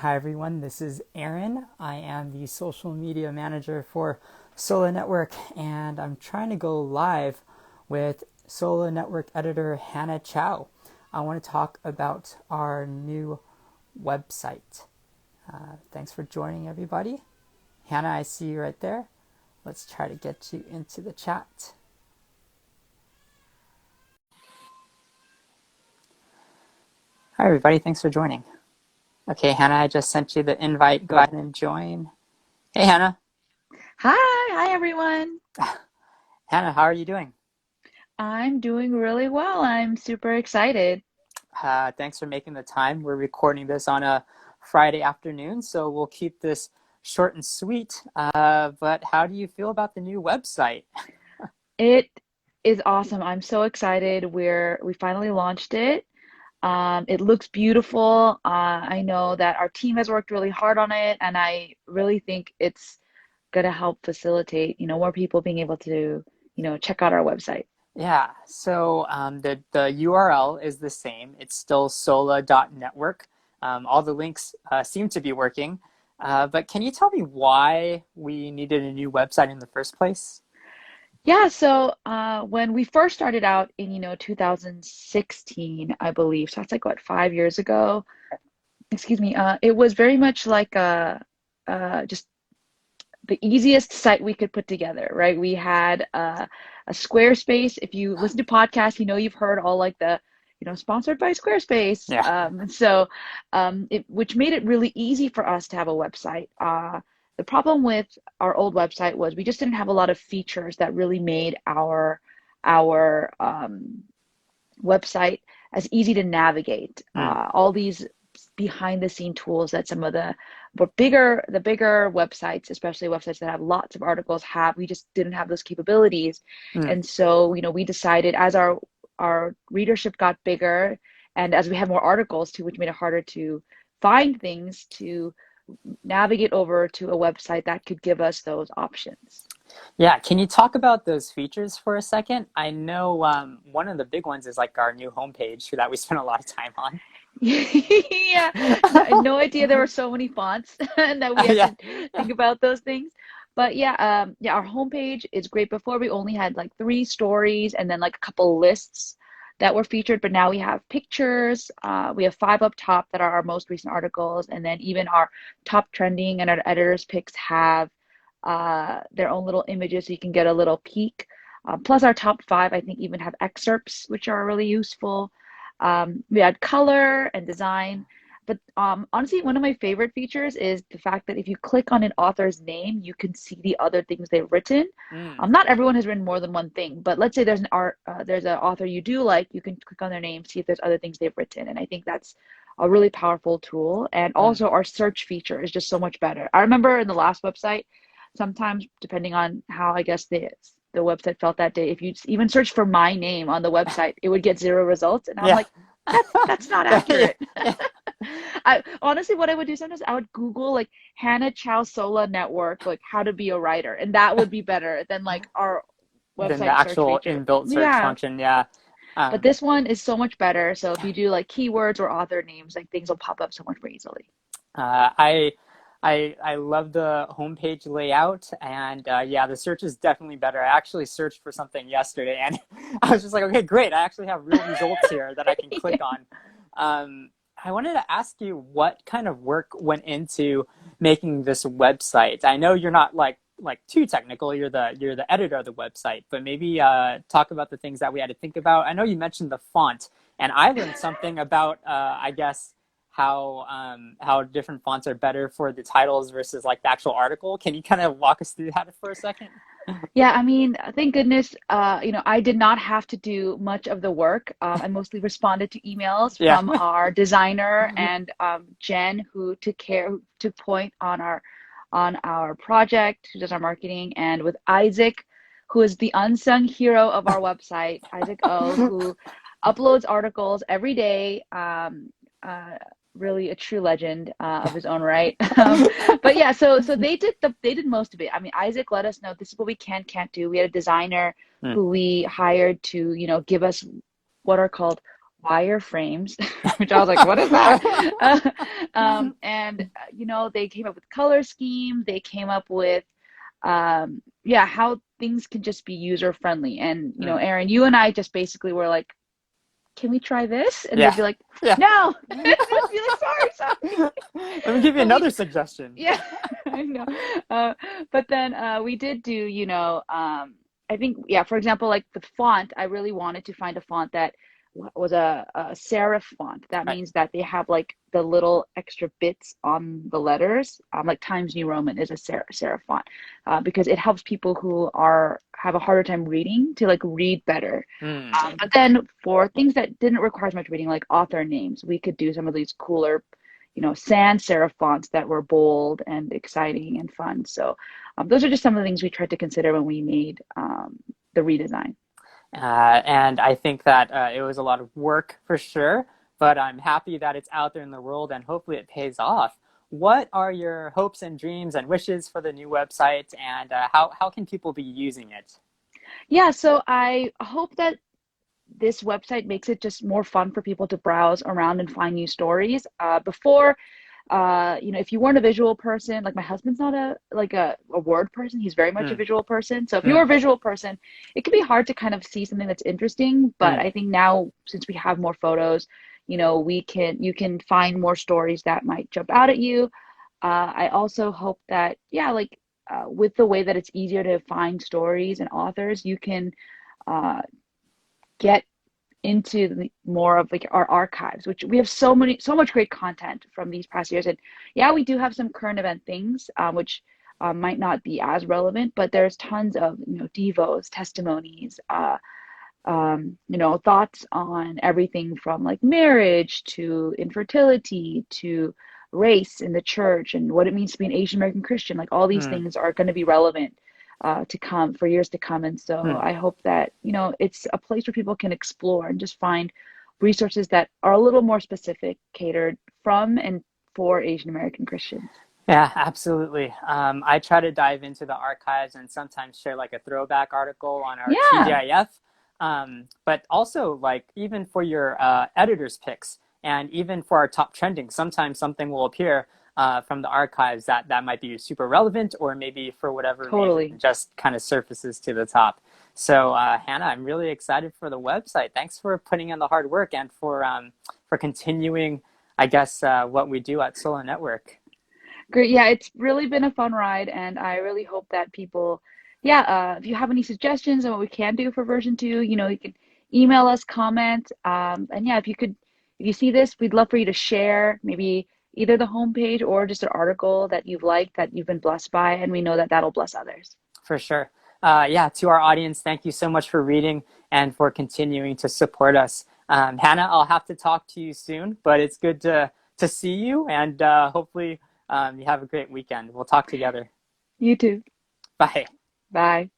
Hi everyone, this is Aaron. I am the social media manager for SOLA Network, and I'm trying to go live with SOLA Network editor Hannah Chao. I want to talk about our new website. Thanks for joining everybody. Hannah, I see you right there. Let's try to get you into the chat. Hi everybody, thanks for joining. Okay, Hannah, I just sent you the invite. Go ahead and join. Hey Hannah. Hi everyone. Hannah, how are you doing? I'm doing really well. I'm super excited. Thanks for making the time. We're recording this on a Friday afternoon, so we'll keep this short and sweet. But how do you feel about the new website? It is awesome. I'm so excited. We finally launched it. It looks beautiful. I know that our team has worked really hard on it, and I really think it's gonna help facilitate, more people being able to, check out our website. Yeah, so the URL is the same. It's still sola.network. All the links seem to be working. But can you tell me why we needed a new website in the first place? Yeah, so when we first started out in, 2016, I believe, so that's like what, 5 years ago. Excuse me, it was very much like just the easiest site we could put together, right? We had a Squarespace. If you listen to podcasts, you've heard all like the, sponsored by Squarespace. Yeah. Which made it really easy for us to have a website. The problem with our old website was we just didn't have a lot of features that really made our website as easy to navigate. Mm, All these behind the scene tools that some of the bigger websites, especially websites that have lots of articles, have. We just didn't have those capabilities. mm. And so, we decided as our readership got bigger and as we had more articles too, which made it harder to find things, to navigate over to a website that could give us those options. Yeah, can you talk about those features for a second? I know one of the big ones is like our new homepage that we spent a lot of time on. Yeah, no idea there were so many fonts and that we had Yeah. to think about those things. But yeah, our homepage is great. Before we only had like three stories and then like a couple lists that were featured, but now we have pictures. We have five up top that are our most recent articles, and then even our top trending and our editors picks have their own little images so you can get a little peek. Plus our top five, I think, even have excerpts, which are really useful. We had color and design, but honestly, one of my favorite features is the fact that if you click on an author's name, you can see the other things they've written. Mm. Not everyone has written more than one thing, but let's say there's an author you do like, you can click on their name, see if there's other things they've written, and I think that's a really powerful tool. And Mm. also, our search feature is just so much better. I remember in the last website, sometimes depending on how I guess the website felt that day, if you even search for my name on the website, it would get zero results, and I'm Yeah. like, that's not Yeah. accurate. Yeah. I honestly, what I would do sometimes, I would Google like Hannah Chow Sola Network, like how to be a writer, and that would be better than like our Than the website search actual feature. inbuilt search Yeah, function. Yeah. but Um, this one is so much better. So if you do like keywords or author names, like things will pop up so much more easily. uh, I, I love the homepage layout, and yeah, the search is definitely better. I actually searched for something yesterday, and I was just like, okay, great. I actually have real results here that I can click on. I wanted to ask you what kind of work went into making this website. I know you're not like too technical. You're the editor of the website, but maybe talk about the things that we had to think about. I know you mentioned the font, and I learned something about I guess how different fonts are better for the titles versus like the actual article. Can you kind of walk us through that for a second? Yeah, I mean, thank goodness, I did not have to do much of the work. I mostly responded to emails Yeah. from our designer and Jen, who who took point on our project, who does our marketing, and with Isaac, who is the unsung hero of our website, Isaac O, who uploads articles every day. Uh, Really a true legend of his own right. But yeah, so they did most of it. I mean, Isaac let us know this is what we can't do. We had a designer Mm, who we hired to, give us what are called wireframes, which I was like, what is that? And they came up with color scheme. They came up with yeah, how things can just be user friendly. And Mm. Aaron, you and I just basically were like, can we try this? And they'd Yeah. be like, Yeah. no. And I'd be like, sorry. Let me give you But we another suggestion. yeah, I know. But then we did do, I think, yeah, for example, like with font, I really wanted to find a font that was a serif font. That Right. means that they have like the little extra bits on the letters, like Times New Roman is a serif font, because it helps people who have a harder time reading to like read better. Mm. But then for things that didn't require as much reading, like author names, we could do some of these cooler sans serif fonts that were bold and exciting and fun. So those are just some of the things we tried to consider when we made the redesign. And I think that it was a lot of work for sure, but I'm happy that it's out there in the world and hopefully it pays off. What are your hopes and dreams and wishes for the new website, and how can people be using it? Yeah, so I hope that this website makes it just more fun for people to browse around and find new stories. Before, if you weren't a visual person, like my husband's not a word person, he's very much a Mm. visual person. So if you're Mm. a visual person, it can be hard to kind of see something that's interesting. But Mm. I think now, since we have more photos, you can find more stories that might jump out at you. I also hope that, yeah, like with the way that it's easier to find stories and authors, you can uh, get into more of like our archives, which we have so much great content from these past years. And yeah, we do have some current event things, which might not be as relevant, but there's tons of devos, testimonies, thoughts on everything from like marriage to infertility to race in the church and what it means to be an Asian American Christian. Like all these Mm. things are going to be relevant to come for years to come. And so Mm. I hope that, it's a place where people can explore and just find resources that are a little more specific, catered from and for Asian American Christians. Yeah, absolutely. I try to dive into the archives and sometimes share like a throwback article on our Yeah, TGIF. But also like even for your editors picks and even for our top trending, sometimes something will appear from the archives that might be super relevant, or maybe for whatever reason totally. just kind of surfaces to the top. So Hannah, I'm really excited for the website. Thanks for putting in the hard work and for continuing, I guess, what we do at Sola Network. Great. Yeah, it's really been a fun ride, and I really hope that people, yeah, if you have any suggestions on what we can do for version 2, you can email us, comment, and yeah, if you see this, we'd love for you to share maybe either the homepage or just an article that you've liked that you've been blessed by, and we know that that'll bless others. For sure. Yeah, to our audience, thank you so much for reading and for continuing to support us. Hannah, I'll have to talk to you soon, but it's good to see you, and hopefully you have a great weekend. We'll talk together. You too. Bye. Bye.